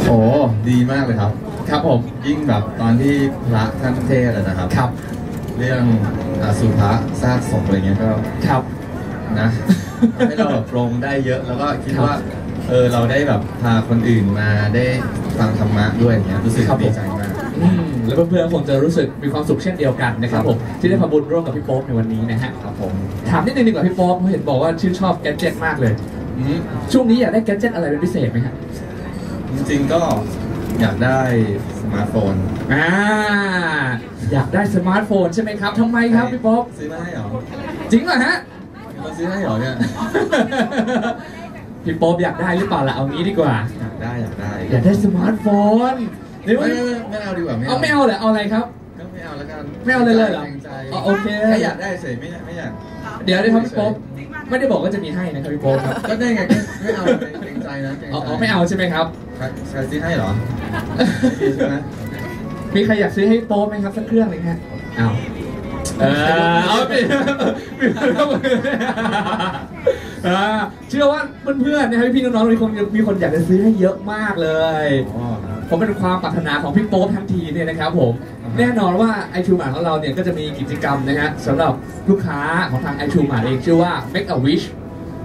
โอ้ดีมากเลยครับครับผมยิ่งแบบตอนที่พระท่านเทศนะครับครับเรื่องสุภะซากศพอะไรเงี้ยก็ครับนะให้เราแบบปรงได้เยอะแล้วก็คิดว่าเราได้แบบพาคนอื่นมาได้ฟังธรรมะด้วยอย่างเงี้ยรู้สึกดีใจมากแล้วเพื่อนๆคงจะรู้สึกมีความสุขเช่นเดียวกันนะครับผมที่ได้ทำบุญร่วมกับพี่โป๊ปในวันนี้นะฮะครับผมถามนิดนึงดีกว่าพี่โป๊ปเพราะเห็นบอกว่าชื่นชอบแกดเจ็ตมากเลยช่วงนี้อยากได้แกดเจ็ตอะไรเป็นพิเศษไหมครับจริงๆก็อยากได้สมาร์ทโฟนอยากได้สมาร์ทโฟนใช่ไหมครับทำไมครับพี่โป๊ปซื้อมาให้หรอจริงเหรอฮะมาซื้อให้หรอเนี่ยพี่โป๊ปอยากได้หรือเปล่าล่ะเอางี้ดีกว่าอยากได้สมาร์ทโฟนไม่เอาดีกว่าไม่เอาเหรอเอาอะไรครับก็ไม่เอาแล้วกันไม่เอาเลยเหรอโอเคแค่อยากได้เฉยไม่อยากเดี๋ยวได้ครับพี่โป๊ปไม่ได้บอกว่าจะมีให้นะครับพี่โป๊ปครับก็ได้ไงไม่เอาเกรงใจนะไม่เอาใช่ไหมครับใครซื้อให้หรอมีใครอยากซื้อให้โป๊ปไหมครับสักเครื่องเลยฮะเอาไปเชื่อว่าเพื่อนๆนะครับพี่น้องๆมีคนอยากจะซื้อให้เยอะมากเลยผมเป็นความปรารถนาของพี่โป๊ปทั้งทีเนี่ยนะครับผมแน่นอนว่าไอทูมาของเราเนี่ยก็จะมีกิจกรรมนะฮะสำหรับลูกค้าของทางไอทูมาเองชื่อว่า Make a Wish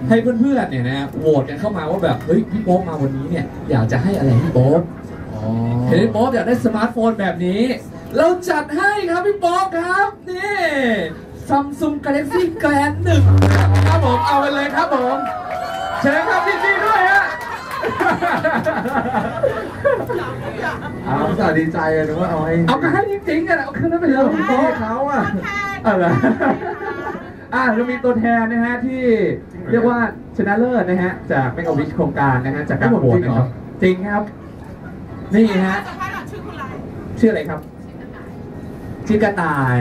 ให้เพื่อนๆเนี่ยนะโหวตกันเข้ามาว่าแบบเฮ้ยพี่โป๊ปมาวันนี้เนี่ยอยากจะให้อะไรพี่โป๊ปเห็นพี่โป๊ปอยากได้สมาร์ทโฟนแบบนี้เราจัดให้ครับพี่โป๊ปครับนี่ Samsung Galaxy Grand 1ครับผมเอาไปเลยครับผมเชิญครับดีๆด้วยฮะสาดีใจเลยนะว่าเอาให้จริงๆกันเอาคืนนั้นไปเลยพี่โป๊ปเขาอ่ะอะไรเรามีตัวแทนนะฮะที่เรียกว่าชนะเลิศนะฮะจากMake a Wishโครงการนะฮะจากการโหวตนะครับจริงครับนี่ฮะชื่ออะไรครับชื่อกระต่าย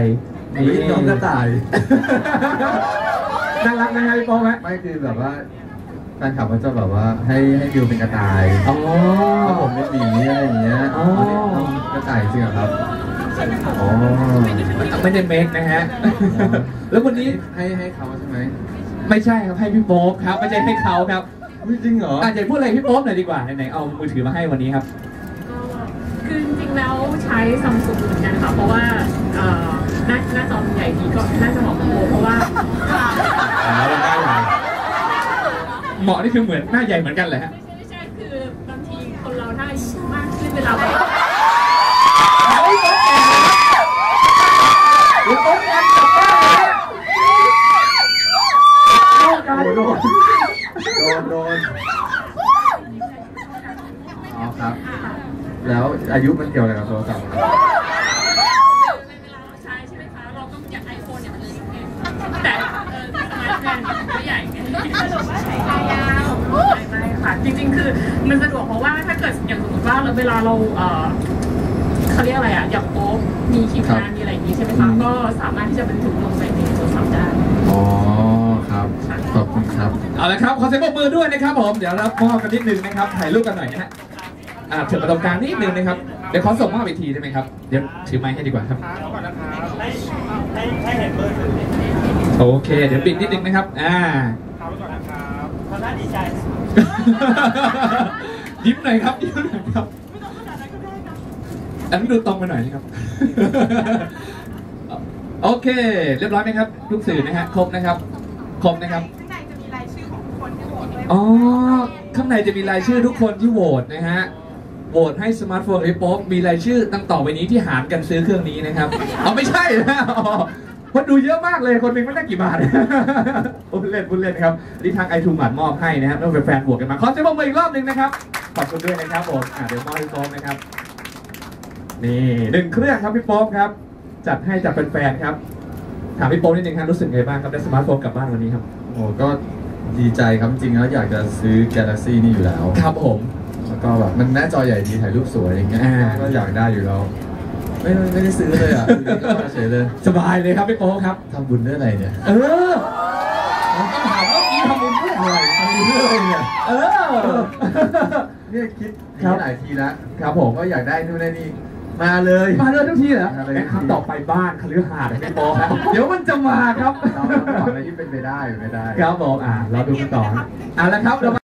นี่น้องกระต่ายน่ารักนะฮะพี่โป๊ปไหมไม่คือแบบว่าแฟนคลับเขาจะแบบว่าให้ดิวเป็นกระต่ายถ้าผมเป็นหมีอะไรอย่างเงี้ยกระต่ายจริงเหรอครับไม่ได้เมคนะฮะแล้ววันนี้ให้เขาใช่ไหมไม่ใช่ครับให้พี่โป๊ปครับไม่ใช่ให้เขาครับจริงเหรอจะพูดอะไรพี่โป๊ปหน่อยดีกว่าไหนๆเอามือถือมาให้วันนี้ครับคือจริงๆแล้วใช้ซัมซุงเหมือนกันค่ะเพราะว่าหน้าจอใหญ่ดีก็น่าจะเหมาะกับโบเพราะว่าเหมาะนี่คือเหมือนหน้าใหญ่เหมือนกันเลยฮะไม่ใช่คือบางทีคนเราหน้ายุ่งมากขึ้นเวลาแบบโดนครับแล้วอายุมันเกี่ยวอะไรกับโทรศัพท์ใช่ไหมคะเราต้องอยากไอโฟนเนี่ยมันเล็กไงแต่สมาร์ทแบนด์ไม่ใหญ่ไงสรุปว่าใช้ยาวไม่ค่ะจริงๆคือมันสะดวกเพราะว่าถ้าเกิดอย่างสมมติว่าเวลาเราเขาเรียกอะไรอ่ะอยากโป๊ปมีคิวงานมีอะไรอย่างนี้ใช่ไหมคะก็สามารถที่จะบรรจุลงไปในโทรศัพท์ได้ครับขอบคุณครับเอาละครับขอเสียงปรบมือด้วยนะครับผมเดี๋ยวเรามอบกันนิดนึงนะครับถ่ายรูปกันหน่อยนะฮะถึงประตรงกลางนิดนึงนะครับเดี๋ยวขอส่งมอบอีกทีได้ไหมครับเดี๋ยวถือไม้ให้ดีกว่าครับให้เห็นเบอร์ถือโอเคเดี๋ยวปิดนิดนึงนะครับขอบคุณก่อนนะครับทำหน้าดีใจยิ้มหน่อยครับยิ้มหน่อยครับอันนี้ดูตรงไปหน่อยนะครับโอเคเรียบร้อยไหมครับทุกสื่อนะฮะครบนะครับข้างในจะมีรายชื่อของทุกคนที่โหวตข้างในจะมีรายชื่อทุกคนที่โหวตนะฮะโหวตให้สมาร์ทโฟนพี่โป๊ปมีรายชื่อตั้งต่อไปนี้ที่หารกันซื้อเครื่องนี้นะครับไม่ใช่นะคนดูเยอะมากเลยคนหนึ่งไม่ได้กี่บาทพูดเล่นครับที่ทางไอทูมาร์ทมอบให้นะครับต้องเป็นแฟนโหวตกันมาขอเสียงปรบมืออีกรอบหนึ่งนะครับขอบคุณด้วยนะครับผมเดี๋ยวมอบให้โป๊ปนะครับนี่1 เครื่องครับพี่โป๊ปครับจัดให้จากแฟนๆครับถามพี่โป๊ปนิดนึงครับรู้สึกไงบ้างครับได้สมาร์ทโฟนกลับบ้านวันนี้ครับก็ดีใจครับจริงแล้วอยากจะซื้อ Galaxy นี่อยู่แล้วครับผมแล้วก็แบบมันหน้าจอใหญ่ดีถ่ายรูปสวยอย่างเงี้ยก็อยากได้อยู่แล้วไม่ได้ซื้อเลยอ่ะก็เฉยเลยสบายเลยครับพี่โป๊ปครับทำบุญด้วยอะไรเนี่ยผมต้องถามว่าทำบุญด้วยอะไรเนี่ยเนี่ยคิดหลายทีแล้วครับผม ก็อยากได้นู่นได้นี่มาเลยทุกทีเหรอคำต่อไปบ้านคฤหาสน์พี่โป๊ปนะเดี๋ยวมันจะมาครับเราอะไรที่เป็นไปได้ครับผมเราดูกันต่อแล้วครับ